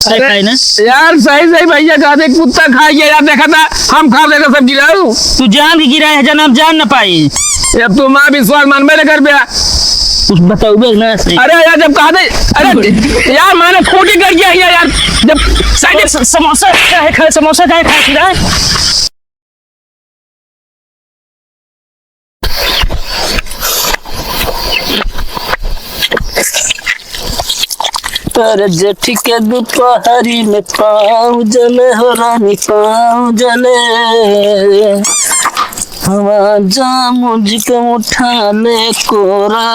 खाए ना यार सही सही भैया कहते कुत्ता खा गया यार, देखा था हम खा देगा सब गिराऊ। तू जान के गिरा है जनाब, जान ना पाई। अब तू माँ विश्वास मान मेरे घर पे कुछ बताओ ना सही। अरे यार जब कहा थे, अरे यार मैंने खोटी कर दिया यार, जब समोसा क्या खाए, समोसा क्या खाए फिर है? तर जेठी के दोपहरी में पाँव जले हो रानी, पाँव जले हवा जा मुझको उठाने कोरा।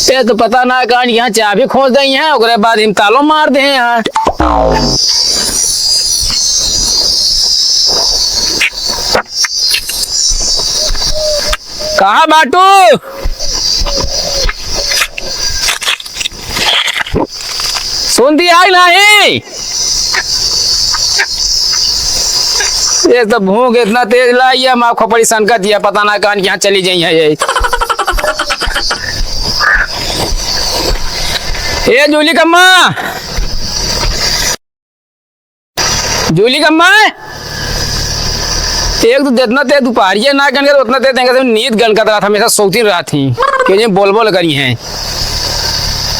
ये तो पता ना कहां यहाँ चाबी खोज दी है, उसके बाद हम तालों मार दे यहाँ। कहा बाटू सुनती आई नहीं? ये तो भूख इतना तेज लाई है, माँ खोपड़ी सनका दिया, पता ना कहां यहाँ चली जाई है ये। ए जूली कम्मा, जूली कम्मा, एक तो जितना ते दोपहरिया ना गन कर उतना ते देंगे, नींद गन का रहा था, हमेशा सोती रहा थी कि ये बोल बोल करी है।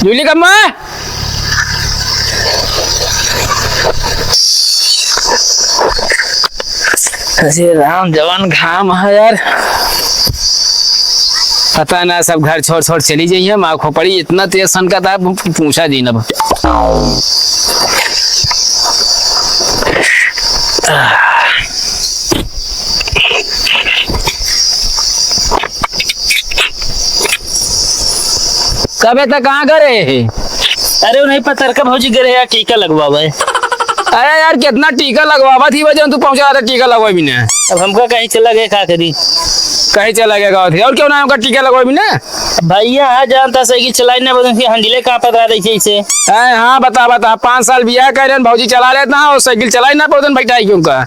जूली कम्मा, अरे राम जवान घाम है यार, पता ना सब घर छोड़ छोड़ चली जाइए, माँ खोपड़ी इतना तेज सन का था पूछा जी न। कब तक कहाँ गए? अरे नहीं पता कब भौजी गए यार, टीका लगवावा है। अरे यार कितना टीका लगवावा थी वजह तू पहुंचा था, टीका लगवा भी ना। अब हमको कहीं चला गए, क्या करी कहीं चला गया गाँव थे, और क्यों ना हमका टीका लगवा भी ना। भैया हाँ जानता साइकिल चलाई ना बदन की हंडिले कहाँ पता रही थी। हाँ बता बता, 5 साल बिया कर रहे भौजी चला लेता और साइकिल चलाई ना पौधन बैठा क्यों का?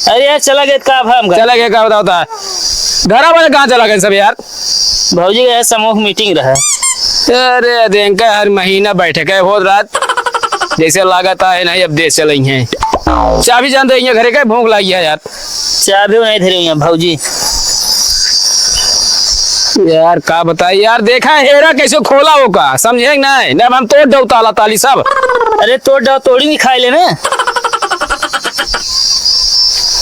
अरे यार चला गए का हम चला गया का बताओ घर वाले कहाँ चला गए सब यार? भौजी का समूह मीटिंग रहा। अरे देंका हर महीना बैठक है बहुत रात, जैसे लागत है नहीं अब देश चल रही है। चाबी जान दे घरे का भूख लगी है यार। चाबी नहीं धरे भौजी यार का बताई यार, देखा हेरा कैसे खोला होगा समझे नहीं ना, हम तोड़ दो ताला ताली सब। अरे तोड़ दो, तोड़ी नहीं खाई लेना।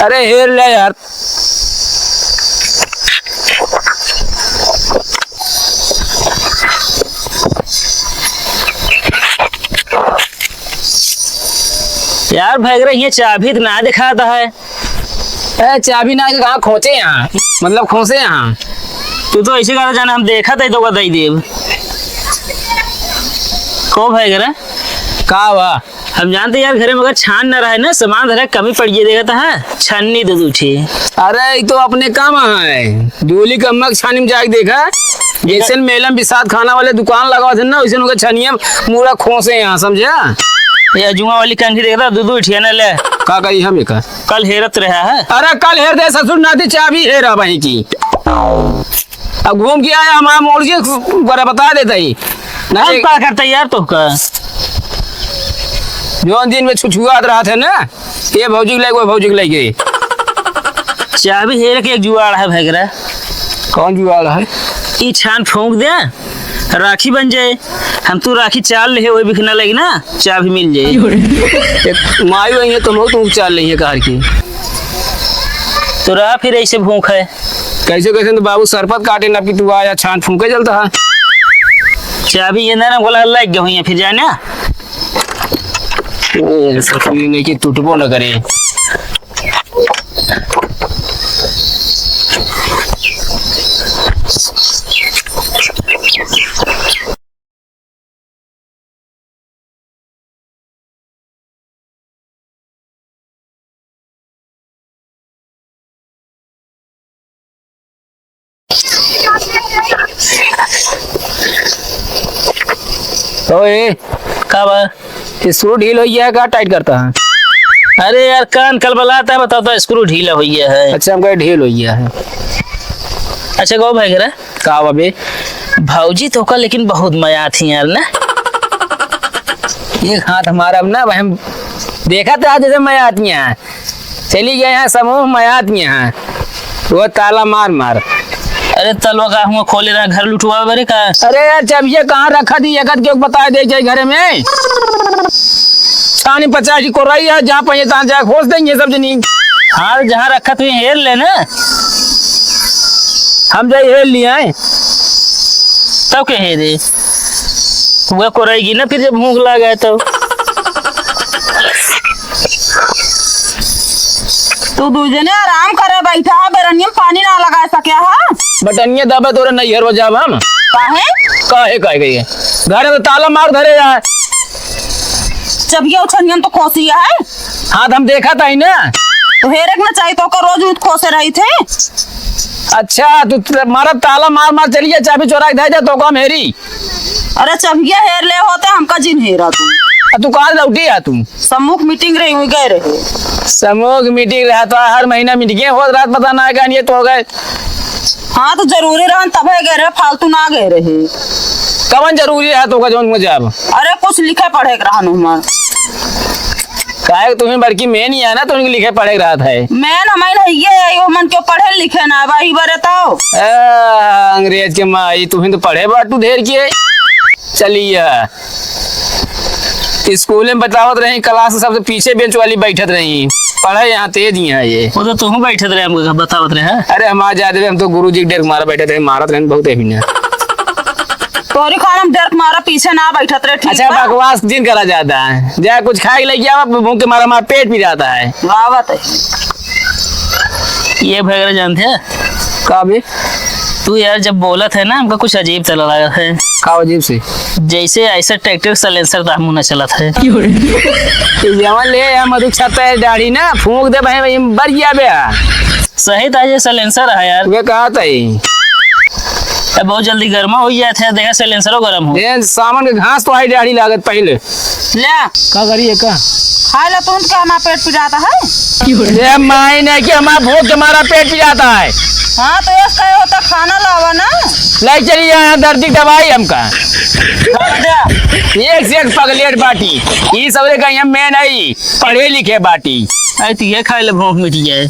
अरे हेर ले यार, यार भाग रही है, चाबी ना दिखाता है। चाबी ना कहाँ खोचे यहाँ, मतलब खोसे यहाँ। तू तो ऐसे कहा जाना, हम देखा था तो दई देव को भाई घर का हुआ? हम जानते यार घरे में अगर छान न रहे ना, सामान धरा कमी पड़ गई देगा था छाननी दे दूठी। अरे ये तो अपने काम है, जूली कम्मा छानी में जाके देखा, जैसे मेलम बिसात खाना वाले दुकान लगा थे ना, वैसे उनका छनिया मूड़ा खोसे यहाँ समझा। ये जुआ वाली कंघी देखा दूध उठिया न ले का कही हम कल हेरत रहा है। अरे कल हेर दे ससुर नाती चाबी हेरा वहीं की, अब घूम के आया हमारा मोड़ के बड़ा बता देता ही नहीं क्या करता यार तो का जो दिन में छुछुआत रहा था ना, ये भौजी ले गए, भौजी ले गए चाबी हेर के। एक जुआड़ है भैगरा। कौन जुआड़ है? ई छान फूंक दे राखी बन जाए, हम तू राखी चाल ले वही बिखना लगी ना, चाबी मिल जाए। मायू आई है तुम चाल रही है कार की, तो रहा फिर ऐसे भूख है। कैसे कैसे तो बाबू सरपत काटे ना कि तू आया छान फूंके चलता है। चाबी ये ना बोला लग गया हुई फिर जाए ना, नहीं कि टूटबो न करे। ओए का बा? स्क्रू ढील हो गया है, का टाइट करता है? अरे यार कान कल बलाता है, बताओ तो स्क्रू ढीला हो गया है। अच्छा हमका ढील हो गया है। अच्छा गो भाई करा का बे? भाऊजी तो का लेकिन बहुत मया थी यार ना। एक हाथ हमारा अब ना हम देखा था जैसे मयातियाँ हैं, चली गए हैं समूह मयातियाँ हैं, वो ताला मार मार। अरे तलवा का हुआ खोले रहा घर लुटवा बरे का। अरे यार जब ये कहाँ रखा थी एक क्यों बता दे जाए घर में छानी 50 को रही है, जहाँ पे तहाँ जाए खोज देंगे सब जनी। हाँ जहाँ रखा तू हेर लेना हम जाए हेल लिए हैं। तब के हेरे वह कोरेगी ना फिर जब भूख लगा तो। तू दूजे ने आराम करे बैठा है, बेरनियम पानी ना लगा सके है। बटनिया दबे तोरे नहीं हेर जाब हम काहे काहे काहे गई घर में ताला मार धरे जाए। जब ये उछनियम तो खोसिया है, हाथ हम देखा था ही ना। तो हेरक ना चाहिए तो कर रोज खोसे रही थे। अच्छा तू मारा ताला मार मार चलिए चाबी चोरा के दे तो काम हेरी। अरे चबिया हेर ले होते हमका जिन हेरा तू कहाँ लौटी है तू? सम्मुख मीटिंग रही हुई गए रहे। समूह मीटिंग रहा तो हर महीना मीटिंग हो रात पता ना है ये तो हो गए। हाँ तो जरूरी रहन तब गए रहे, फालतू ना गए रहे। कवन जरूरी है तो जो मुझे अब अरे कुछ लिखे पढ़े के रहन हमार काहे तुम्हें बड़की मेन ही है ना, तो उनके लिखे पढ़े रहा था। मैं ना मैं ये वो मन क्यों पढ़े लिखे ना वही बरे तो अंग्रेज के माई तुम्हें तो पढ़े बाटू ढेर की चलिए। स्कूल में बतावत रही क्लास सबसे पीछे बेंच वाली बैठत रही, पढ़े यहाँ तेज ही है ये। वो तो तुम बैठे रहे हमको बतावत रहे हैं। अरे हमारे जाते हम तो गुरुजी के डेर मारा बैठे थे, मारत रहे बहुत है। तोरी खाना में डर मारा पीछे ना बैठत रहे। अच्छा बकवास दिन करा जाता है, जाए कुछ खा के लेके आवा भूख के मारा हमारा पेट भी जाता है। गावत है ये भगरा जानते हैं का बे? तू यार जब बोला था ना हमको कुछ अजीब चला लगा है। का अजीब से? जैसे ऐसा ट्रैक्टर सलेंसर था मुँह न चला था। जवन ले मधु छता है दाढ़ी ना फूंक दे भाई बढ़िया बे। सही था ये सलेंसर है यार। वे कहा था बहुत जल्दी गर्मा हो गया था, देखा सलेंसरो गर्म हो। सामान के घास तो आई दाढ़ी लागत पहले ले का करिए का खाए ला तुम क्या हमारा पेट पिजाता है। ये मायने कि हमारा भूख के हमारा पेट भी जाता है। हाँ तो ये कहे होता खाना लावा ना ले चलिए यहाँ दर्द की दवाई हमका एक से एक पगलेट बाटी ये सबरे का यहाँ मैं नहीं पढ़े लिखे बाटी। अरे तो ये खाए ले भूख मिट जाए।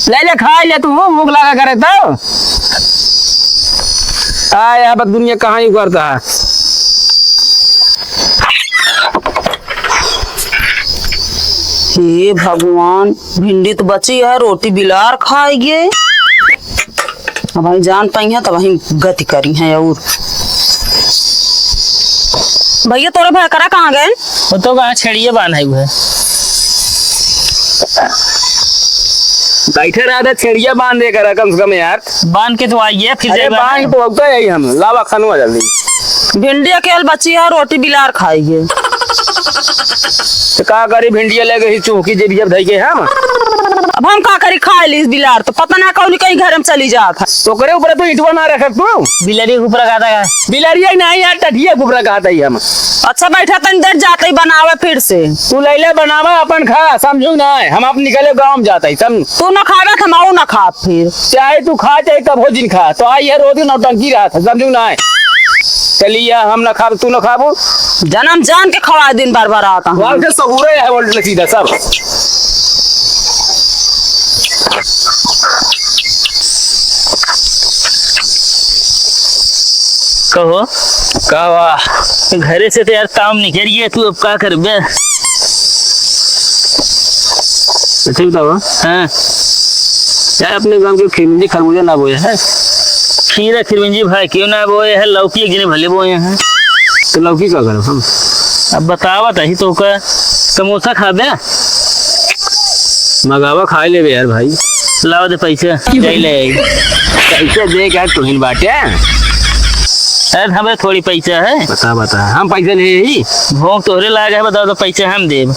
ले खा ले तू भूख लगा करे तो यहाँ पर दुनिया कहाँ ही करता है। हे भगवान भिंडी तो बची है, रोटी बिलार खाएंगे। अब भाई जान पाई है तो वही गति करी है। और भैया तोरे भाई करा कहाँ गए? वो तो कहाँ छेड़िए बांधा हुआ है। बैठे रहा था छेड़िया बांध दे कर कम से कम यार। बांध के तो आइए फिर अरे बांध तो होता है हम लावा खानुआ जल्दी। भिंडी अकेल बची है, रोटी बिलार खाएंगे। तो का करी भिंडिया ले गई चौकी जे जब धई के हम अब हम का करी खाए ली बिलार तो पता ना कौन कहीं घर में चली जात है। तो करे ऊपर तो इटवा ना रख तू बिलरी के ऊपर खाता है। बिलरिया नहीं यार टटिया ऊपर कहता ही हम। अच्छा बैठा तन देर जाते ही बनावे फिर से। तू लैले बनावा अपन खा समझू ना हम आप निकले गाँव में जाता ही समझ। तू न खावे तो हम न खा फिर चाहे तू खा चाहे कब हो दिन खा तो आई है रोज नौटंकी रहा था समझू ना। चलिए हम ना खा तू ना खाबो जन्म जान के खवा दिन बार बार आता वहां से सबूरे है बोल सीधा सब। कहो कहा घरे से तो यार काम नहीं करिए तू अब क्या कर बे। ठीक बताओ हाँ क्या अपने गांव के खिरमिंजी खरबूजा ना बोए है? खीरा खिरमिंजी भाई क्यों ना बोए है, लौकी एक गिने भले बोए हैं। तो लौकी का करो हम अब बतावा तही तो का समोसा खा बे। मगावा खा ले यार भाई। लाओ दे पैसे जाई ले पैसे दे क्या तुहिन बाटे अरे हमें थोड़ी पैसा है। बता बता हम पैसे ले ही भोग तोहरे लागे है, बताओ तो पैसे हम देब।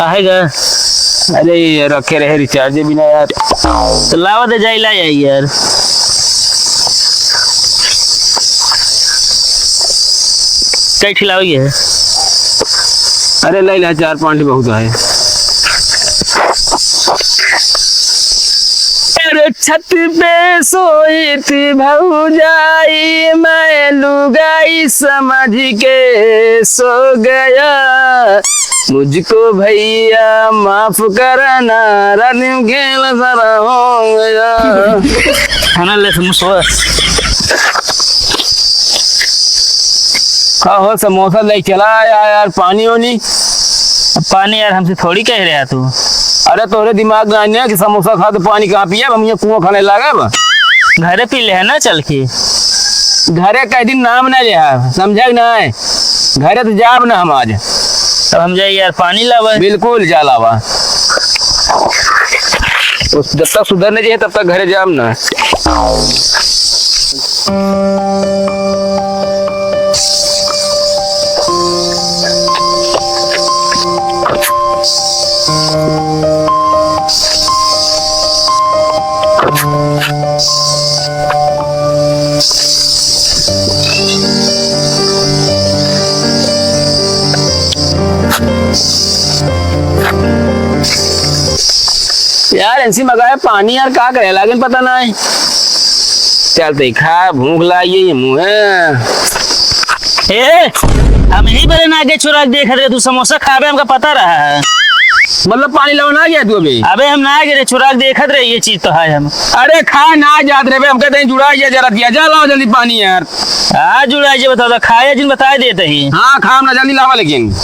आएगा अरे ये रखे रहे रिचार्ज बिना यार। तो लावा दे जाई ला याई यार। कई खिलाओगी है? अरे ले ला 4-5 बहुत है। अरे छत पे सोई थी भौजाई, मैं लुगाई समझ के सो गया, मुझको भैया माफ करना, रनिम खेल सारा हो गया। खाना ले समोसा। हो समोसा ले चला यार। पानी होनी पानी यार हमसे थोड़ी कह रहा तू। अरे तोरे दिमाग में आने कि समोसा खा तो पानी कहाँ पिया, हम ये कुआं खाने लगा बा। घरे पी ले है ना चल के। घरे कई दिन नाम ना लिया, समझा ना है? घरे तो जाब ना हम आज। अब हम जाए यार पानी लावा। बिल्कुल जा लावा। तो जब तक सुधरने चाहिए तब तक घरे जाब ना। यार ऐसी मगाए पानी यार का करे लेकिन पता ना है। चल देखा भूख लागी ये मुँह ए हम ही बड़े ना आगे चुरा के देख रहे तू समोसा खावे हमका पता रहा है। मतलब पानी लाना गया तू अभी? अबे हम ना गिरे चुरा के देखत रहे ये चीज तो है हम। अरे खा ना जात रे, हम कहते हैं जुड़ा ये जरा दिया जा, लाओ जल्दी पानी यार। आज जुड़ा ये बता खाए जिन बता देते ही। हाँ खा ना जल्दी लावा लेकिन।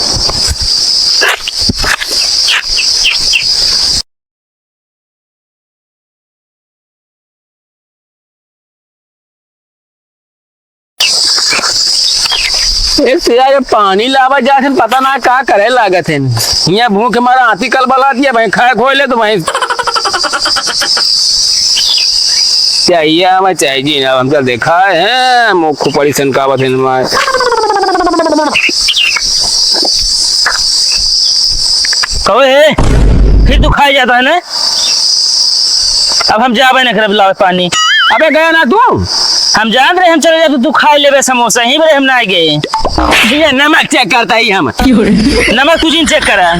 यार पानी लावा जा पता ना का करे लागत है। यहाँ भूख हमारा हाथी कल बला दिया भाई, खाए खोए ले तो भाई चाहिए हमें चाहिए ना। हमका देखा है मुख पड़ी सनकावत है हमारे। कहो है फिर तू खाई जाता है ना। अब हम जावे ना कर लावे पानी। अबे गया ना तू? हम जान रहे हम चले जाते तू खाई ले समोसा ही बड़े हम ना गए। ये नमक चेक करता ही हम। नमक तुझे चेक करा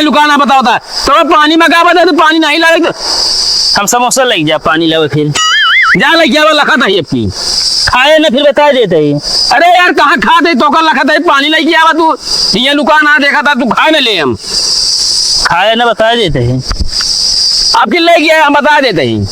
लुकाना बताओ था तो पानी मंगा बता तो पानी नहीं ला तो हम समोसा लग जा पानी लावे फिर जा लग गया लखा था ये अपनी खाए ना फिर बता देते ही। अरे यार कहाँ खा दे तो लखा था पानी लग गया तू ये लुकाना देखा था तू खाए ना ले हम खाए ना बता देते ही। आपके ले गया हम बता देते ही।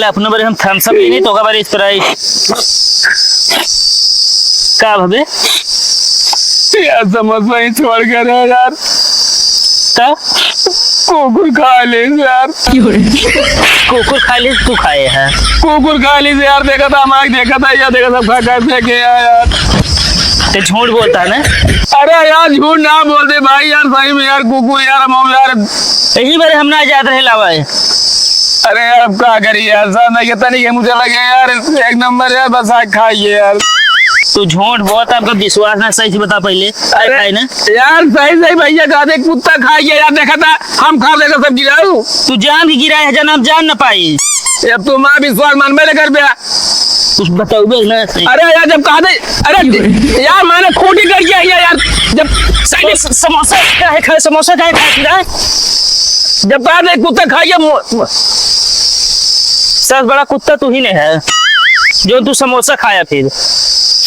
अपने बारे हम थम्स अप नहीं तो का बारे स्प्राइट का भाबे यार समोसा ही छोड़ कर यार का कुकुर खा ले यार। कुकुर खा ले तू खाए है कुकुर खा ली यार। देखा था हमारे देखा था यार देखा सब खा खा फेंके यार। ते झूठ बोलता है ना। अरे यार झूठ ना बोलते भाई यार सही में यार कुकुर यार हम यार यही बारे हम ना जाते रहे लावा है। अरे यार अब क्या करिए यार सब नहीं कहता नहीं मुझे लगे यार एक नंबर यार बस आज खाइए यार। तू झूठ बहुत आपका विश्वास ना सही से बता पहले। अरे ना यार सही सही भैया कहा थे कुत्ता खाइए यार देखा था हम खा देगा सब गिराऊ। तू जान भी गिरा है जनाब जान ना पाई। अब तू माँ विश्वास मान में कर दिया कुछ बताओ ना। अरे यार जब कहा थे अरे यार मैंने खोटी कर दिया यार जब समोसा क्या है खाए समोसा क्या है जब कहा थे कुत्ता खाइए सबसे बड़ा कुत्ता तू ही नहीं है जो तू समोसा खाया फिर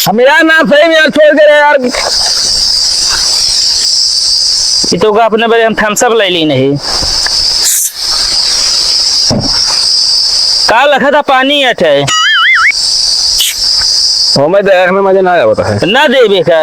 हम यार ना सही में यार छोड़ के यार तो अपने बारे हम थम्स अप ले ली नहीं का लखा था पानी अठे हमें देख में मजा ना आता है। ना देबे का